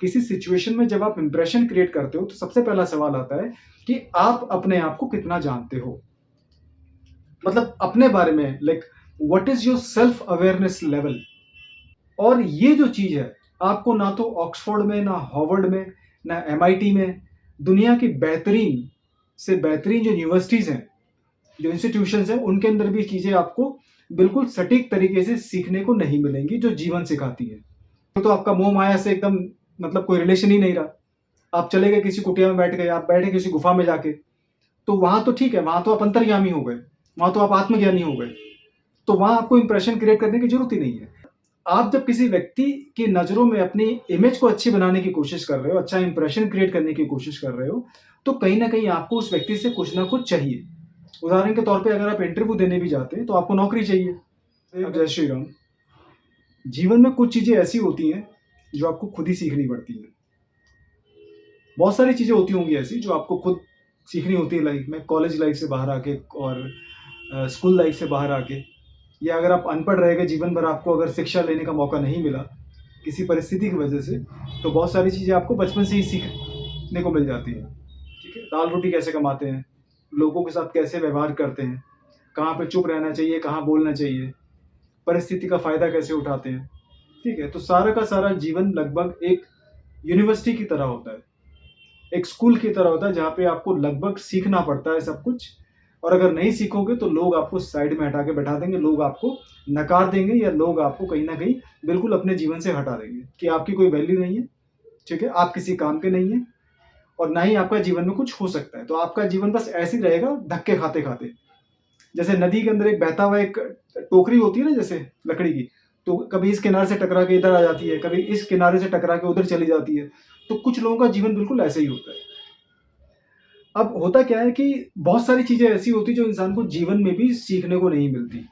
किसी सिचुएशन में जब आप इंप्रेशन क्रिएट करते हो तो सबसे पहला सवाल आता है कि आप अपने आप को कितना जानते हो। मतलब अपने बारे में, like what is your self awareness level. और ये जो चीज है, आपको ना तो ऑक्सफोर्ड में, ना हार्वर्ड में, ना एमआईटी में, दुनिया की बेहतरीन से बेहतरीन जो यूनिवर्सिटीज हैं, जो इंस्टीट्यूशंस हैं, उनके अंदर भी चीजें आपको बिल्कुल सटीक तरीके से सीखने को नहीं मिलेंगी जो जीवन सिखाती है। तो आपका मोह माया से एकदम मतलब कोई रिलेशन ही नहीं रहा। आप चले गए किसी कुटिया में, बैठ गए, आप बैठे किसी गुफा में जाके, तो वहां तो ठीक है, वहां तो आप अंतर्यामी हो गए, वहां तो आप आत्मज्ञानी हो गए, तो वहां आपको इंप्रेशन क्रिएट करने की जरूरत ही नहीं है। आप जब किसी व्यक्ति की नजरों में अपनी इमेज को अच्छी बनाने की कोशिश कर रहे हो, अच्छा इंप्रेशन क्रिएट करने की कोशिश कर रहे हो, तो कहीं ना कहीं आपको उस व्यक्ति से कुछ ना कुछ चाहिए। उदाहरण के तौर पे अगर आप इंटरव्यू देने भी जाते हैं तो आपको नौकरी चाहिए। अब जय श्री राम। जीवन में कुछ चीजें ऐसी होती हैं जो आपको खुद ही सीखनी पड़ती हैं। बहुत सारी चीजें होती होंगी ऐसी जो आपको खुद सीखनी होती है लाइफ में, कॉलेज लाइफ से बाहर आके और स्कूल लाइफ से बाहर आके, या अगर आप अनपढ़ रह गए जीवन भर, आपको अगर शिक्षा लेने का मौका नहीं मिला किसी परिस्थिति की वजह से, तो बहुत सारी चीज़ें आपको बचपन से ही सीखने को मिल जाती हैं। ठीक है, दाल रोटी कैसे कमाते हैं, लोगों के साथ कैसे व्यवहार करते हैं, कहाँ पे चुप रहना चाहिए, कहाँ बोलना चाहिए, परिस्थिति का फ़ायदा कैसे उठाते हैं। ठीक है, तो सारा का सारा जीवन लगभग एक यूनिवर्सिटी की तरह होता है, एक स्कूल की तरह होता है, जहाँ पे आपको लगभग सीखना पड़ता है सब कुछ। और अगर नहीं सीखोगे तो लोग आपको साइड में हटा के बैठा देंगे, लोग आपको नकार देंगे, या लोग आपको कहीं ना कहीं बिल्कुल अपने जीवन से हटा देंगे कि आपकी कोई वैल्यू नहीं है। ठीक है, आप किसी काम के नहीं है, और ना ही आपका जीवन में कुछ हो सकता है। तो आपका जीवन बस ऐसे ही रहेगा, धक्के खाते खाते। जैसे नदी के अंदर एक बहता हुआ एक टोकरी होती है ना, जैसे लकड़ी की, तो कभी इस किनारे से टकरा के इधर आ जाती है, कभी इस किनारे से टकरा के उधर चली जाती है। तो कुछ लोगों का जीवन बिल्कुल ऐसे ही होता है। अब होता क्या है कि बहुत सारी चीजें ऐसी होती जो इंसान को जीवन में भी सीखने को नहीं मिलती।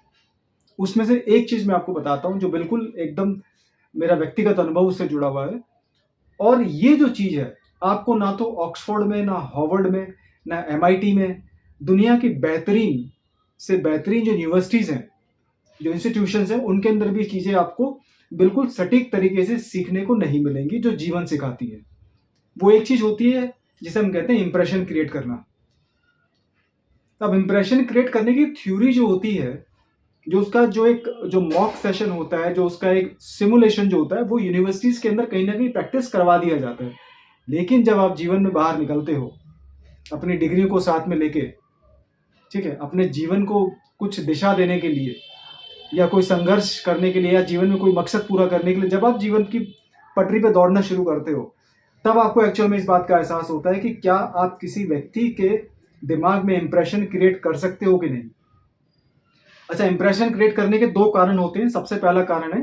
उसमें से एक चीज मैं आपको बताता हूं जो बिल्कुल एकदम मेरा व्यक्तिगत अनुभव से जुड़ा हुआ है। और ये जो चीज है, आपको ना तो ऑक्सफोर्ड में, ना हार्वर्ड में, ना एमआईटी में, दुनिया की बेहतरीन से बेहतरीन जो यूनिवर्सिटीज हैं, जो इंस्टीट्यूशंस हैं, उनके अंदर भी चीजें आपको बिल्कुल सटीक तरीके से सीखने को नहीं मिलेंगी जो जीवन सिखाती है। वो एक चीज होती है जिसे हम कहते हैं इंप्रेशन क्रिएट करना। अब इंप्रेशन क्रिएट करने की थ्योरी जो होती है, जो उसका जो मॉक सेशन होता है, जो उसका एक सिमुलेशन जो होता है, वो यूनिवर्सिटीज के अंदर कहीं ना कहीं प्रैक्टिस करवा दिया जाता है। लेकिन जब आप जीवन में बाहर निकलते हो अपनी डिग्री को साथ में लेके, ठीक है, अपने जीवन को कुछ दिशा देने के लिए, या कोई संघर्ष करने के लिए, या जीवन में कोई मकसद पूरा करने के लिए, जब आप जीवन की पटरी पे दौड़ना शुरू करते हो, तब आपको एक्चुअल में इस बात का एहसास होता है कि क्या आप किसी व्यक्ति के दिमाग में इंप्रेशन क्रिएट कर सकते हो कि नहीं। अच्छा, इंप्रेशन क्रिएट करने के दो कारण होते हैं। सबसे पहला कारण है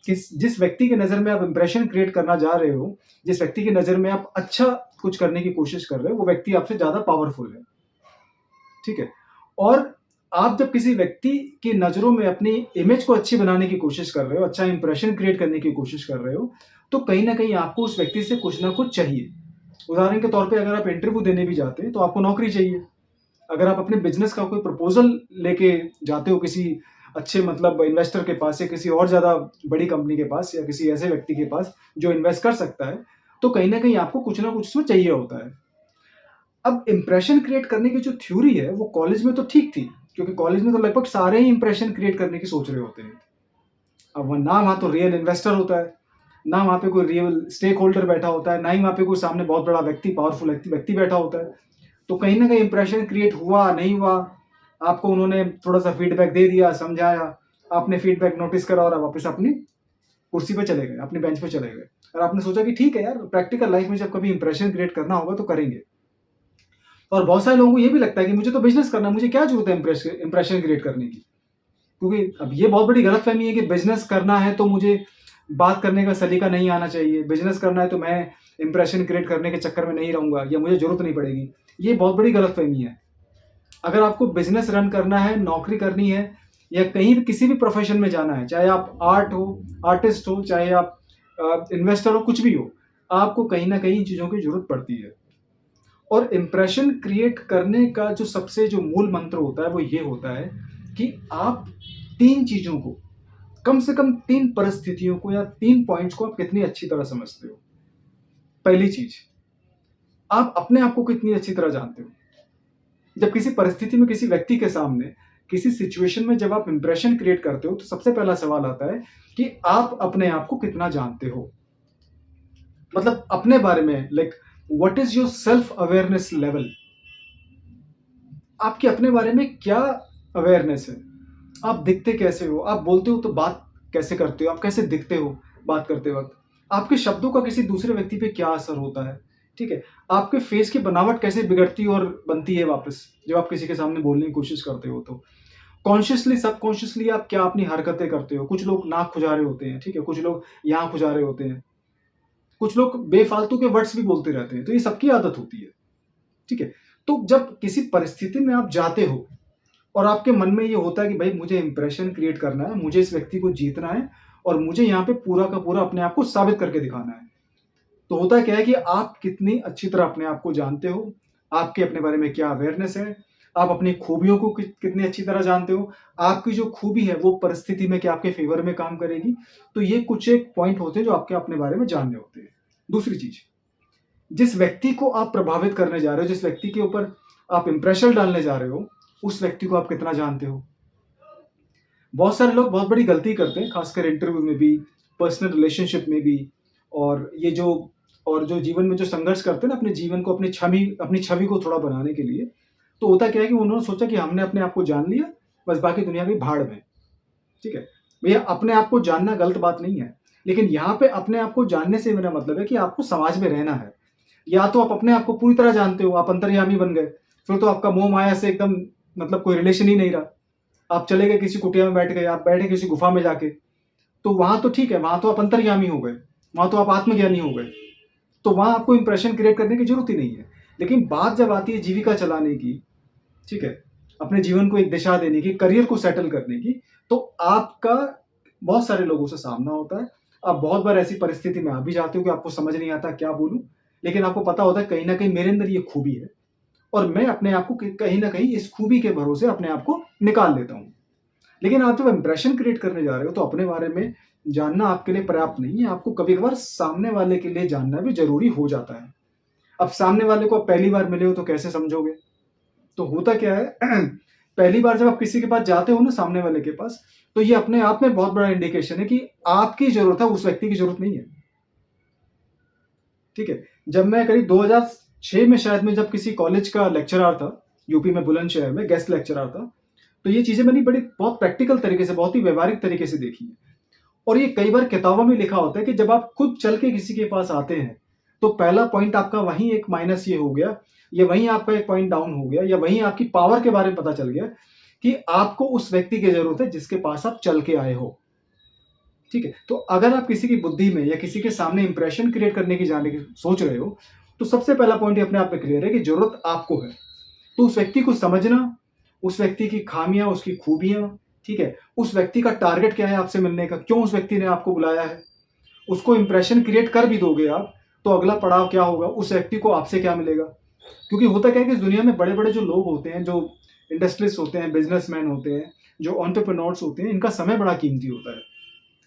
कि जिस व्यक्ति की नज़र में आप इंप्रेशन क्रिएट करना जा रहे हो, जिस व्यक्ति की नज़र में आप अच्छा कुछ करने की कोशिश कर रहे हो, वो व्यक्ति आपसे ज़्यादा पावरफुल है। ठीक है, और आप जब किसी व्यक्ति की नज़रों में अपनी इमेज को अच्छी बनाने की कोशिश कर रहे हो, अच्छा इंप्रेशन क्रिएट करने की कोशिश कर रहे हो, तो कहीं ना कहीं आपको उस व्यक्ति से कुछ ना कुछ चाहिए। उदाहरण के तौर पे अगर आप इंटरव्यू देने भी जाते हैं तो आपको नौकरी चाहिए। अगर आप अपने बिजनेस का कोई प्रपोजल लेके जाते हो किसी अच्छे मतलब इन्वेस्टर के पास, या किसी और ज़्यादा बड़ी कंपनी के पास, या किसी ऐसे व्यक्ति के पास जो इन्वेस्ट कर सकता है, तो कहीं ना कहीं आपको कुछ ना कुछ उसमें चाहिए होता है। अब इंप्रेशन क्रिएट करने की जो थ्योरी है वो कॉलेज में तो ठीक थी, क्योंकि कॉलेज में तो लगभग सारे ही इंप्रेशन क्रिएट करने की सोच रहे होते हैं। अब ना वहाँ तो रियल इन्वेस्टर होता है, ना वहाँ पे कोई रियल स्टेक होल्डर बैठा होता है, ना ही वहाँ पे कोई सामने बहुत बड़ा व्यक्ति, पावरफुल व्यक्ति बैठा होता है। तो कहीं ना कहीं इंप्रेशन क्रिएट हुआ नहीं हुआ, आपको उन्होंने थोड़ा सा फीडबैक दे दिया, समझाया, आपने फीडबैक नोटिस करा और आप वापस अपनी कुर्सी पे चले गए, अपनी बेंच पे चले गए, और आपने सोचा कि ठीक है यार, प्रैक्टिकल लाइफ में जब कभी इंप्रेशन क्रिएट करना होगा तो करेंगे। और बहुत सारे लोगों को ये भी लगता है कि मुझे तो बिजनेस करना, मुझे क्या जरूरत है इंप्रेशन क्रिएट करने की। क्योंकि अब ये बहुत बड़ी गलतफहमी है कि बिजनेस करना है तो मुझे बात करने का सलीका नहीं आना चाहिए, बिजनेस करना है तो मैं इंप्रेशन क्रिएट करने के चक्कर में नहीं रहूंगा, या मुझे जरूरत नहीं पड़ेगी। ये बहुत बड़ी गलतफहमी है। अगर आपको बिजनेस रन करना है, नौकरी करनी है, या कहीं भी किसी भी प्रोफेशन में जाना है, चाहे आप आर्टिस्ट हो, चाहे आप इन्वेस्टर हो, कुछ भी हो, आपको कहीं ना कहीं इन चीज़ों की जरूरत पड़ती है। और इंप्रेशन क्रिएट करने का जो मूल मंत्र होता है वो ये होता है कि आप तीन चीज़ों को, कम से कम तीन परिस्थितियों को या तीन पॉइंट्स को आप कितनी अच्छी तरह समझते हो। पहली चीज, आप अपने आप को कितनी अच्छी तरह जानते हो। जब किसी परिस्थिति में, किसी व्यक्ति के सामने, किसी सिचुएशन में जब आप इंप्रेशन क्रिएट करते हो, तो सबसे पहला सवाल आता है कि आप अपने आप को कितना जानते हो। मतलब अपने बारे में, like what is your self awareness level. आपके अपने बारे में क्या अवेयरनेस है। आप दिखते कैसे हो, आप बोलते हो तो बात कैसे करते हो, आप कैसे दिखते हो बात करते वक्त, आपके शब्दों का किसी दूसरे व्यक्ति पे क्या असर होता है। ठीक है, आपके फेस की बनावट कैसे बिगड़ती और बनती है वापस जब आप किसी के सामने बोलने की कोशिश करते हो। तो कॉन्शियसली, सबकॉन्शियसली आप क्या अपनी हरकतें करते हो। कुछ लोग नाक खुजा रहे होते हैं, ठीक है, कुछ लोग यहाँ खुजा रहे होते हैं, कुछ लोग बेफालतू के वर्ड्स भी बोलते रहते हैं। तो ये सबकी आदत होती है। ठीक है, तो जब किसी परिस्थिति में आप जाते हो और आपके मन में ये होता है कि भाई मुझे इंप्रेशन क्रिएट करना है, मुझे इस व्यक्ति को जीतना है और मुझे यहाँ पे पूरा का पूरा अपने आप को साबित करके दिखाना है, तो होता क्या है कि आप कितनी अच्छी तरह अपने आप को जानते हो, आपके अपने बारे में क्या अवेयरनेस है, आप अपनी खूबियों को कितनी अच्छी तरह जानते हो, आपकी जो खूबी है वो परिस्थिति में क्या आपके फेवर में काम करेगी। तो ये कुछ एक पॉइंट होते हैं जो आपके अपने बारे में जानने होते हैं। दूसरी चीज, जिस व्यक्ति को आप प्रभावित करने जा रहे हो, जिस व्यक्ति के ऊपर आप इंप्रेशन डालने जा रहे हो, उस व्यक्ति को आप कितना जानते हो। बहुत सारे लोग बहुत बड़ी गलती करते हैं, खासकर इंटरव्यू में भी, पर्सनल रिलेशनशिप में भी, और ये जो और जो जीवन में जो संघर्ष करते हैं ना, अपने जीवन को, अपनी छवि को थोड़ा बनाने के लिए। तो होता क्या है कि उन्होंने सोचा कि हमने अपने आप को जान लिया, बस बाकी दुनिया की भाड़ में। ठीक है भैया, अपने आप को जानना गलत बात नहीं है, लेकिन यहाँ पे अपने आप को जानने से मेरा मतलब है कि आपको समाज में रहना है। या तो आप अपने आप को पूरी तरह जानते हो, आप अंतर्यामी बन गए, फिर तो आपका मोह माया से एकदम मतलब कोई रिलेशन ही नहीं रहा। आप चले गए किसी कुटिया में बैठ गए, आप बैठे किसी गुफा में जाके, तो वहां तो ठीक है, वहां तो आप अंतर्यामी हो गए, वहां तो आप आत्मज्ञानी हो गए, तो वहां आपको इंप्रेशन क्रिएट करने की जरूरत ही नहीं है। लेकिन बात जब आती है जीविका चलाने की, ठीक है, अपने जीवन को एक दिशा देने की, करियर को सेटल करने की, तो आपका बहुत सारे लोगों से सामना होता है। आप बहुत बार ऐसी परिस्थिति में आ भी जाते हो कि आपको समझ नहीं आता क्या बोलूं, लेकिन आपको पता होता है कहीं ना कहीं मेरे अंदर ये खूबी है और मैं अपने आप को कहीं ना कहीं इस खूबी के भरोसे अपने आप को निकाल लेता हूं। लेकिन आप जब इंप्रेशन क्रिएट करने जा रहे हो तो अपने बारे में जानना आपके लिए पर्याप्त नहीं है, आपको कभी कभार सामने वाले के लिए जानना भी जरूरी हो जाता है। अब सामने वाले को आप पहली बार मिले हो तो कैसे समझोगे। तो होता क्या है पहली बार जब आप किसी के पास जाते हो ना, सामने वाले के पास, तो ये अपने आप में बहुत बड़ा इंडिकेशन है कि आपकी जरूरत है, उस व्यक्ति की जरूरत नहीं है। ठीक है, जब मैं करीब 2006 में शायद मैं जब किसी कॉलेज का लेक्चरर था, यूपी में बुलंदशहर में गेस्ट लेक्चरर था, तो ये चीजें मैंने बड़ी बहुत प्रैक्टिकल तरीके से, बहुत ही व्यवहारिक तरीके से देखी है। और ये कई बार किताबों में लिखा होता है कि जब आप खुद चल के किसी के पास आते हैं, तो पहला पॉइंट आपका वहीं एक माइनस ये हो गया, या वहीं आपका एक पॉइंट डाउन हो गया, या वहीं आपकी पावर के बारे में पता चल गया कि आपको उस व्यक्ति की जरूरत है जिसके पास आप चल के आए हो। ठीक है, तो अगर आप किसी की बुद्धि में या किसी के सामने इंप्रेशन क्रिएट करने की जाने की सोच रहे हो, तो सबसे पहला पॉइंट अपने आप में क्लियर है कि जरूरत आपको है। तो उस व्यक्ति को समझना, उस व्यक्ति की खामियां, उसकी खूबियां, ठीक है, उस व्यक्ति का टारगेट क्या है आपसे मिलने का, क्यों उस व्यक्ति ने आपको बुलाया है, उसको इंप्रेशन क्रिएट कर भी दोगे आप, तो अगला पड़ाव क्या होगा, उस व्यक्ति को आपसे क्या मिलेगा। क्योंकि होता क्या है कि इस दुनिया में बड़े बड़े जो लोग होते हैं, जो इंडस्ट्रियलिस्ट होते हैं, बिजनेसमैन होते हैं, जो एंटरप्रेन्योर्स होते हैं, इनका समय बड़ा कीमती होता है।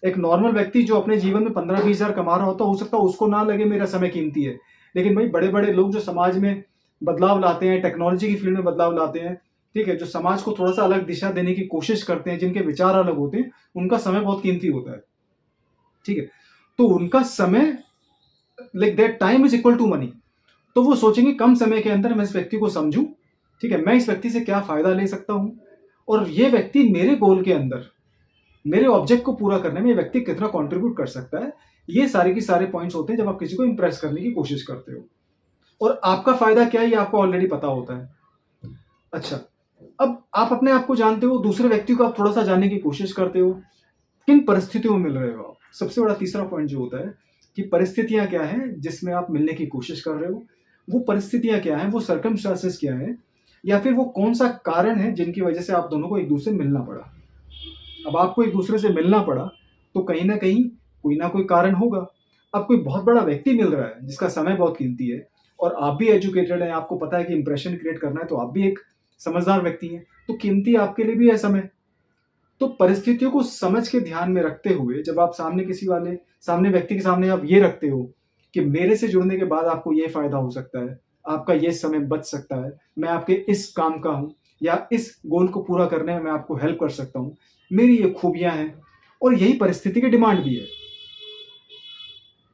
एक नॉर्मल व्यक्ति जो अपने जीवन में 15-20 हजार कमा रहा होता है, हो सकता है उसको ना लगे मेरा समय कीमती है, लेकिन भाई बड़े बड़े लोग जो समाज में बदलाव लाते हैं, टेक्नोलॉजी की फील्ड में बदलाव लाते हैं, ठीक है, जो समाज को थोड़ा सा अलग दिशा देने की कोशिश करते हैं, जिनके विचार अलग होते हैं, उनका समय बहुत कीमती होता है। ठीक है, तो उनका समय, like that time is equal to money. तो वो सोचेंगे कम समय के अंदर मैं इस व्यक्ति को समझूं, ठीक है, मैं इस व्यक्ति से क्या फायदा ले सकता हूं, और ये व्यक्ति मेरे गोल के अंदर, मेरे ऑब्जेक्ट को पूरा करने में ये व्यक्ति कितना कंट्रीब्यूट कर सकता है। ये सारे की सारे पॉइंट्स होते हैं जब आप किसी को इंप्रेस करने की कोशिश करते हो, और आपका फायदा क्या है ये आपको ऑलरेडी पता होता है। अच्छा, अब आप अपने आप को जानते हो, दूसरे व्यक्ति को आप थोड़ा सा जानने की कोशिश करते हो, किन परिस्थितियों में मिल रहे हो आप। सबसे बड़ा तीसरा पॉइंट जो होता है कि परिस्थितियां क्या हैं जिसमें आप मिलने की कोशिश कर रहे हो, वो परिस्थितियां क्या हैं, वो सर्कमस्टांसेस क्या है, या फिर वो कौन सा कारण है जिनकी वजह से आप दोनों को एक दूसरे से मिलना पड़ा। अब आपको एक दूसरे से मिलना पड़ा तो कहीं ना कोई कारण होगा। अब कोई बहुत बड़ा व्यक्ति मिल रहा है जिसका समय बहुत कीमती है, और आप भी एजुकेटेड हैं, आपको पता है कि इंप्रेशन क्रिएट करना है, तो आप भी एक समझदार व्यक्ति हैं, तो कीमती आपके लिए भी है समय। तो परिस्थितियों को समझ के ध्यान में रखते हुए जब आप सामने व्यक्ति के सामने आप ये रखते हो कि मेरे से जुड़ने के बाद आपको ये फ़ायदा हो सकता है, आपका ये समय बच सकता है, मैं आपके इस काम का हूँ या इस गोल को पूरा करने में मैं आपको हेल्प कर सकता हूँ, मेरी ये खूबियाँ हैं और यही परिस्थिति की डिमांड भी है,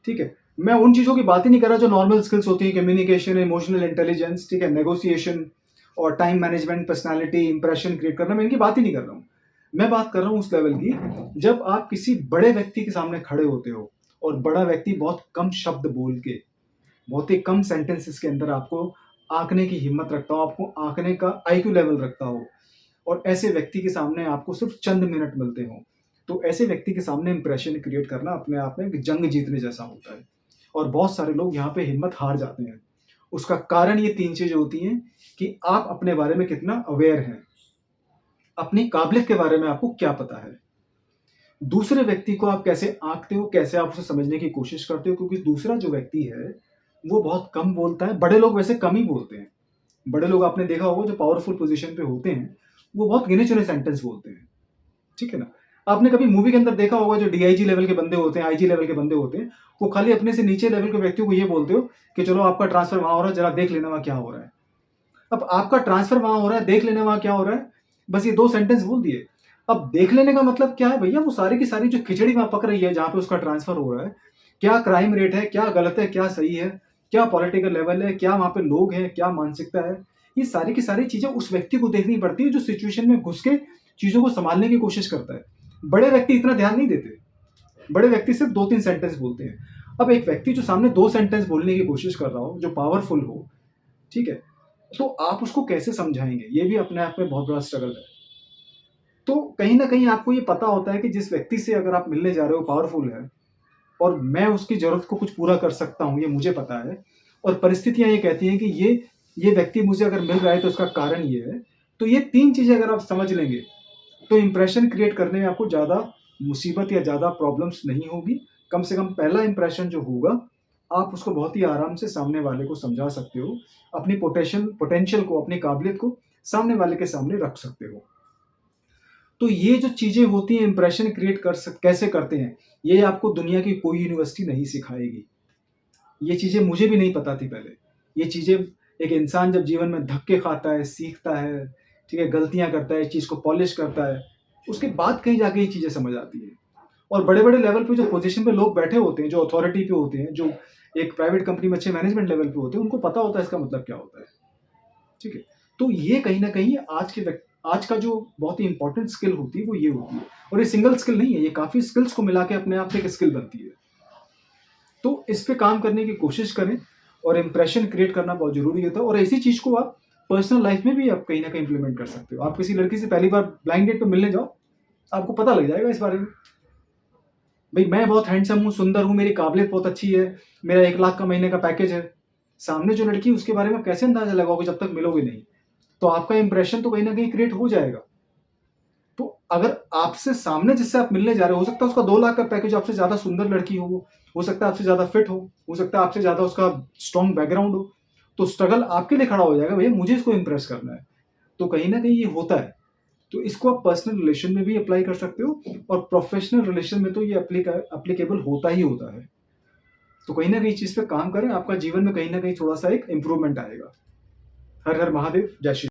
ठीक है? मैं उन चीज़ों की बात ही नहीं कर रहा जो नॉर्मल स्किल्स होती हैं, कम्युनिकेशन, इमोशनल इंटेलिजेंस, ठीक है, नेगोशिएशन और time management, personality, impression create करना, मैं इनकी बात ही नहीं कर रहा हूँ। मैं बात कर रहा हूँ उस लेवल की, जब आप किसी बड़े व्यक्ति के सामने खड़े होते हो और बड़ा व्यक्ति बहुत कम शब्द बोल के, बहुत ही कम सेंटेंसेस के अंदर आपको आँकने की हिम्मत रखता हो, आपको आँकने का आईक्यू लेवल रखता हो और ऐसे व्यक्ति के सामने आपको सिर्फ़ चंद मिनट मिलते हों, तो ऐसे व्यक्ति के सामने इंप्रेशन क्रिएट करना अपने आप में एक जंग जीतने जैसा होता है और बहुत सारे लोग यहाँ पे हिम्मत हार जाते हैं। उसका कारण ये 3 चीज़ें होती हैं कि आप अपने बारे में कितना अवेयर हैं, अपनी काबिलियत के बारे में आपको क्या पता है, दूसरे व्यक्ति को आप कैसे आँकते हो, कैसे आप उसे समझने की कोशिश करते हो, क्योंकि दूसरा जो व्यक्ति है, वो बहुत कम बोलता है। बड़े लोग वैसे कम ही बोलते हैं। बड़े लोग आपने देखा होगा जो पावरफुल पोज़ीशन पे होते हैं, वो बहुत गिने-चुने सेंटेंस बोलते हैं, ठीक है ना? आपने कभी मूवी के अंदर देखा होगा जो डीआईजी लेवल के बंदे होते हैं, आईजी लेवल के बंदे होते हैं, वो खाली अपने से नीचे लेवल के व्यक्तियों को ये बोलते हो कि चलो आपका ट्रांसफ़र वहाँ हो रहा है, ज़रा देख लेना वहाँ क्या हो रहा है। अब आपका ट्रांसफ़र वहाँ हो रहा है, देख लेना वहाँ क्या हो रहा है, बस ये 2 सेंटेंस बोल दिए। अब देख लेने का मतलब क्या है भैया? वो सारी की सारी जो खिचड़ी वहाँ पक रही है, जहाँ पे उसका ट्रांसफ़र हो रहा है, क्या क्राइम रेट है, क्या गलत है, क्या सही है, क्या पॉलिटिकल लेवल है, क्या वहाँ पे लोग हैं, क्या मानसिकता है, ये सारी की सारी चीज़ें उस व्यक्ति को देखनी पड़ती है जो सिचुएशन में घुस के चीज़ों को सँभालने की कोशिश करता है। बड़े व्यक्ति इतना ध्यान नहीं देते। बड़े व्यक्ति सिर्फ़ 2-3 सेंटेंस बोलते हैं। अब एक व्यक्ति जो सामने 2 सेंटेंस बोलने की कोशिश कर रहा हो, जो पावरफुल हो, ठीक है? तो आप उसको कैसे समझाएँगे? ये भी अपने आप में बहुत बड़ा स्ट्रगल है। तो कहीं न कहीं आपको ये पता होता है कि जिस व्यक्ति से अगर आप मिलने जा रहे हो पावरफुल है और मैं उसकी ज़रूरत को कुछ पूरा कर सकता हूँ, ये मुझे पता है और परिस्थितियाँ ये कहती हैं कि ये व्यक्ति मुझे अगर मिल रहा है तो उसका कारण ये है। तो ये 3 चीज़ें अगर आप समझ लेंगे, तो इंप्रेशन क्रिएट करने में आपको ज़्यादा मुसीबत या ज़्यादा प्रॉब्लम्स नहीं होगी। कम से कम पहला इंप्रेशन जो होगा, आप उसको बहुत ही आराम से सामने वाले को समझा सकते हो। अपनी पोटेंशियल को, अपनी काबिलियत को सामने वाले के सामने रख सकते हो। तो ये जो चीज़ें होती हैं इंप्रेशन क्रिएट कैसे करते हैं, ये आपको दुनिया की कोई यूनिवर्सिटी नहीं सिखाएगी। ये चीज़ें मुझे भी नहीं पता थी पहले। ये चीज़ें एक इंसान जब जीवन में धक्के खाता है, सीखता है, ठीक है, गलतियाँ करता है, चीज़ को पॉलिश करता है, उसके बाद कहीं जाके ये चीज़ें समझ आती हैं। और बड़े-बड़े लेवल पे जो पोज़ीशन पे लोग बैठे होते हैं, जो अथॉरिटी पे होते हैं, जो एक प्राइवेट कंपनी में अच्छे मैनेजमेंट लेवल पे होते हैं, उनको पता होता है इसका मतलब क्या होता है। ठीक है? तो ये कहीं न कहीं आज का जो बहुत ही इम्पोर्टेंट स्किल होती है, वो ये होती है और ये सिंगल स्किल नहीं है, ये काफ़ी स्किल्स को मिला के अपने आप में एक स्किल बनती है। तो इस पे काम करने की कोशिश करें और इंप्रेशन क्रिएट करना बहुत ज़रूरी होता है और इसी चीज़ को आप पर्सनल लाइफ़ में भी आप कहीं न कहीं इम्प्लीमेंट कर सकते हो। आप किसी लड़की से पहली बार ब्लाइंड डेट पे मिलने जाओ, आपको पता लग जाएगा इस बारे में। भई मैं बहुत हैंडसम हूँ, सुंदर हूँ, मेरी काबिलियत बहुत अच्छी है, मेरा 1 लाख का महीने का पैकेज है। सामने जो लड़की है उसके बारे में आप कैसे अंदाज़ा लगाओगे जब तक मिलोगे नहीं? तो आपका इंप्रेशन तो कहीं न कहीं क्रिएट हो जाएगा। तो अगर आपसे सामने जिससे आप मिलने जा रहे हो सकता है उसका 2 लाख का पैकेज आपसे ज़्यादा सुंदर लड़की हो सकता है आपसे ज़्यादा फिट हो सकता है आपसे ज़्यादा उसका स्ट्रॉन्ग बैकग्राउंड हो। तो स्ट्रगल आपके लिए खड़ा हो जाएगा, भैया मुझे इसको इम्प्रेस करना है। तो कहीं न कहीं ये होता है। तो इसको आप पर्सनल रिलेशन में भी अप्लाई कर सकते हो और प्रोफेशनल रिलेशन में तो ये एप्लीकेबल होता ही होता है। तो कहीं न कहीं इस चीज़ पे काम करें, आपका जीवन में कहीं न कहीं थोड़ा-सा एक इम्प्रूवमेंट आएगा। हर हर महादेव, जय श्री